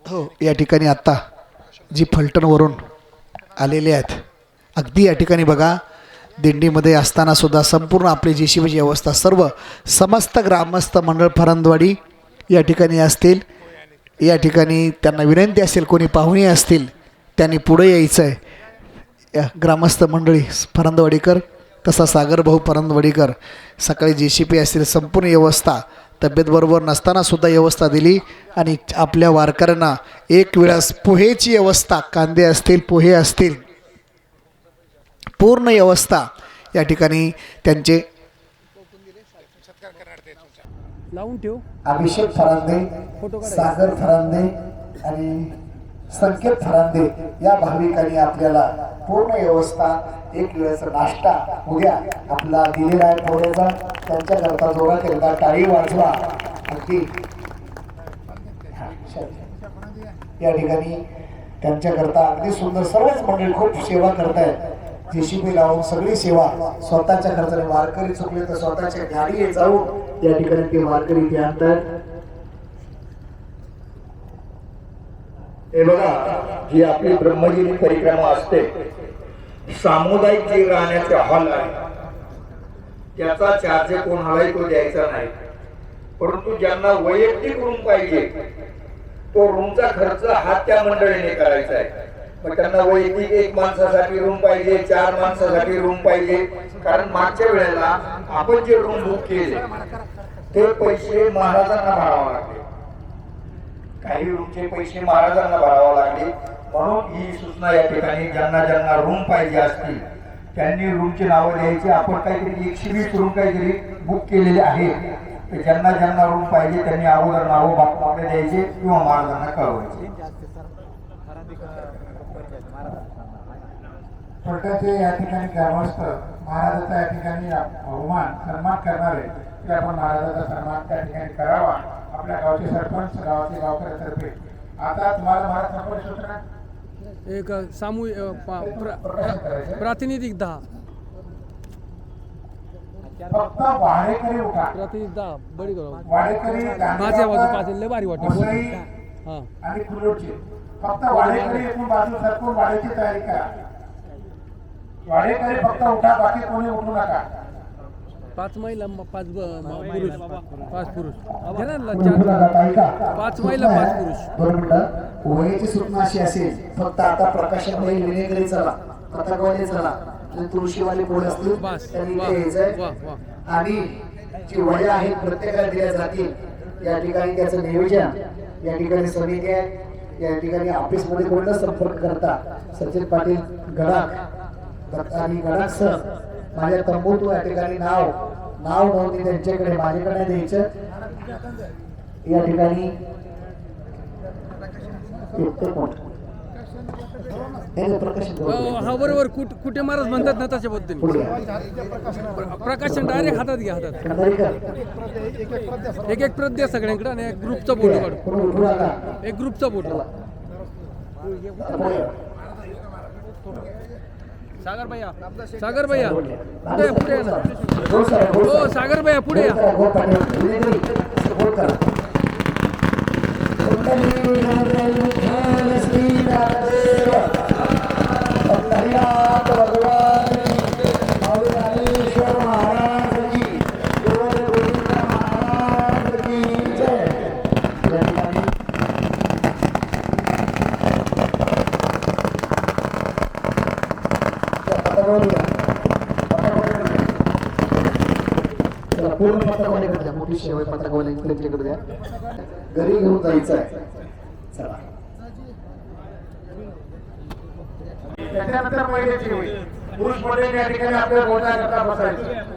हो, या ठिकाणी आत्ता जी फलटणवरून आलेले आहेत, अगदी या ठिकाणी बघा दिंडीमध्ये असताना सुद्धा संपूर्ण आपली JCBची व्यवस्था सर्व समस्त ग्रामस्थ मंडळ फरंदवाडी या ठिकाणी असतील. या ठिकाणी त्यांना विनंती असेल, कोणी पाहुणे असतील त्यांनी पुढे यायचं आहे. या ग्रामस्थ मंडळी फरंदवाडीकर तसा सागरभाऊ फरंदवाडीकर सकाळी JCB असतील संपूर्ण व्यवस्था तब्येत बरोबर नसताना सुद्धा व्यवस्था दिली आणि आपल्या वारकऱ्यांना एक वेळास पोहेची व्यवस्था, कांदे असतील पोहे असतील पूर्ण व्यवस्था या ठिकाणी त्यांचे लावून ठेव. अभिषेक फरांदे, सागर फरांदे आणि संकेत फरांदे या भाविकांनी आपल्याला पूर्ण व्यवस्था एक वेळेचा नाश्ता उद्या आपला दिलेला आहे पोळ्याचा. त्यांच्याकरता जोरात एकदा टाळी वाजवा. अगदी या ठिकाणी त्यांच्याकरता अगदी सुंदर सर्वच मंडळी खूप सेवा करतायत. JCB लावून सगळी सेवा स्वतःच्या खर्चाने. वारकरी चुकले तर स्वतःच्या गाडीने जाऊन या ठिकाणी ते वारकरी ते आणतात. हे बघा, जी आपली ब्रह्मगिरी परिक्रमा असते, सामुदायिक जे राहण्याचे हॉल आहे त्याचा चार्ज कोणालाही तो द्यायचा नाही. परंतु ज्यांना वैयक्तिक रूम पाहिजे तो रूमचा खर्च हा त्या मंडळीने करायचा आहे. मग त्यांना वैयक्तिक एक माणसासाठी रूम पाहिजे, 4 माणसासाठी रूम पाहिजे. कारण मागच्या वेळेला आपण जे रूम बुक केले ते पैसे महाराजांना भरावे लागले. काही रूमचे पैसे महाराजांना भरावे लागले. म्हणून ही सूचना या ठिकाणी ज्यांना ज्यांना रूम पाहिजे असतील त्यांनी रूमची नावं द्यायची. आपण काहीतरी 120 रूम काहीतरी बुक केलेले आहेत. ज्यांना ज्यांना रूम पाहिजे त्यांनी अगोदर नावं बापमाकडे द्यायचे किंवा महाराजांना कळवायचे. फलटणचे या ठिकाणी ग्रामस्थ महाराजाचा या ठिकाणी बहुमान सन्मान करणारे की आपण महाराजाचा सन्मान त्या ठिकाणी करावा. आपल्या गावचे सरपंच, गावाचे गावकऱ्यातर्फे आता तुम्हाला महाराज सरपंच सूचना एक सामूहिक प्रातिनिधिक 10 फक्त वाडेकरी उठा. प्रातिनिधिक 10 बडी करा. वाडेकरी माझ्या बाजू पाच लय भारी वाटतं. हां, आणि कुलोडचे फक्त वाडेकरी एकूण बाजू सरकून वाड्याची तयारी करा. वाडेकरी फक्त उठा, बाकी कोणी उठू नका. 5 महिला 5 पुरुष 5 पुरुष घे ना 5 महिला 5 पुरुष. 2 मिनिटं. वयाची सूचना अशी असेल, फक्त आता प्रकाशन होईल विनेगरी चला, पताकवाले चला, तुळशीवाले पोळ असतील त्यांनी इथे यायचंय. आणि जी वया आहेत प्रत्येकाला दिल्या जातील. या ठिकाणी त्याचं नियोजन या ठिकाणी समिती आहे. या ठिकाणी ऑफिसमध्ये कोण संपर्क करता सचिन पाटील गडाख आणि गडाख सर माझ्या तंबूत या ठिकाणी नाव नोंदणी त्यांच्याकडे माझ्याकडे द्यायचं. या ठिकाणी हा बरोबर. कुठे महाराज म्हणतात ना तशा पद्धतीने प्रकाशन डायरेक्ट हातात घ्या. हातात एक एक प्रत द्या सगळ्यांकडे आणि एक ग्रुपचा फोटो काढू. एक ग्रुपचा फोटो. सागर भैया पुढे या ना. हो सागर भैया पुढे या. पूर्ण पताकवाल्याकडे द्या. मोठी शेवय पताकवाल्या त्यांच्याकडे द्या. घरी घेऊन जायचं आहे. चला त्याच्यानंतर महिलेची होईल. पुरुष मंडळी या ठिकाणी आपल्या बोलण्याकरता बसायचं.